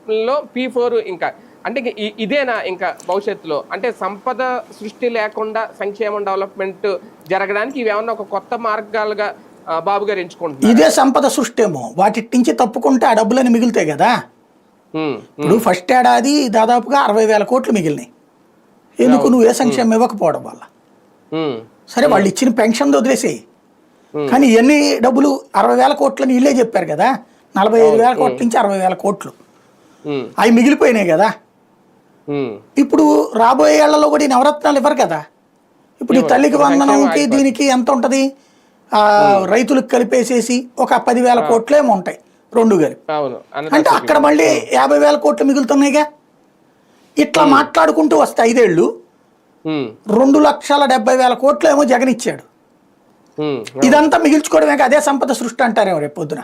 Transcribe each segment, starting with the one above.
డెవలప్మెంట్లో P4 ఇంకా అంటే ఇదేనా ఇంకా భవిష్యత్తులో అంటే సంపద సృష్టి లేకుండా సంక్షేమం డెవలప్మెంట్ జరగడానికి ఇవేమన్నా ఒక కొత్త మార్గాలుగా బాబు గారు ఎంచుకుంటున్నారు? ఇదే సంపద సృష్టి ఏమో, వాటి నుంచి తప్పుకుంటే ఆ డబ్బులని మిగులుతాయి కదా. ఇప్పుడు ఫస్ట్ ఏడాది దాదాపుగా 60,000 కోట్లు మిగిలినాయి. ఎందుకు? నువ్వు ఏ సంక్షేమం ఇవ్వకపోవడం వల్ల. సరే, వాళ్ళు ఇచ్చిన పెన్షన్ వదిలేసేయి, కానీ ఎన్ని డబ్బులు 60,000 కోట్లని వీళ్ళే చెప్పారు కదా. 45,000 కోట్ల నుంచి 60,000 కోట్లు అవి మిగిలిపోయినాయి కదా. ఇప్పుడు రాబోయే ఏళ్లలో కూడా ఈ నవరత్నాలు ఇవ్వరు కదా. ఇప్పుడు ఈ తల్లికి వందనంకి దీనికి ఎంత ఉంటది, రైతులకు కలిపేసేసి ఒక 10,000 కోట్లు ఏమో ఉంటాయి రెండు కలిపి. అంటే అక్కడ మళ్ళీ 50,000 కోట్లు మిగులుతున్నాయిగా. ఇట్లా మాట్లాడుకుంటూ వస్తే 5 ఏళ్ళు 2,70,000 కోట్లు ఏమో జగన్ ఇచ్చాడు. ఇదంతా మిగిల్చుకోవడమే, అదే సంపద సృష్టి అంటారేమో రేపు పొద్దున.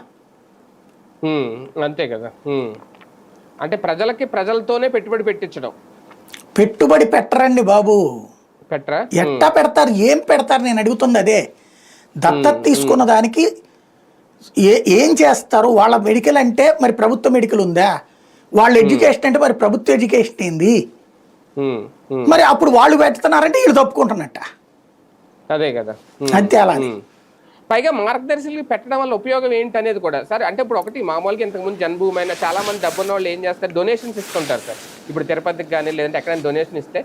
అంతే కదా. అంటే ప్రజలతోనే పెట్టుబడి పెట్టించడం. పెట్టుబడి పెట్టరండి బాబు. పెట్టరా? ఎట్టా పెడతారు, ఏం పెడతారు నేను అడుగుతుంది అదే. దత్తత తీసుకున్న దానికి ఏం చేస్తారు? వాళ్ళ మెడికల్ అంటే మరి ప్రభుత్వ మెడికల్ ఉందా? వాళ్ళ ఎడ్యుకేషన్ అంటే మరి ప్రభుత్వ ఎడ్యుకేషన్ ఏంది? మరి అప్పుడు వాళ్ళు పెడుతున్నారంటే వీళ్ళు తప్పుకుంటున్నట్ట. అదే కదా. అంతే. అలా పైగా మార్గదర్శులకి పెట్టడం వల్ల ఉపయోగం ఏంటి అనేది కూడా సార్. అంటే ఇప్పుడు ఒకటి మామూలుగా ఇంతకుముందు జన్మభూమి అయినా చాలా మంది డబ్బున్న వాళ్ళు ఏం చేస్తారు, డొనేషన్స్ ఇస్తుంటారు సార్. ఇప్పుడు తిరుపతికి కానీ లేదంటే ఎక్కడైనా డొనేషన్ ఇస్తే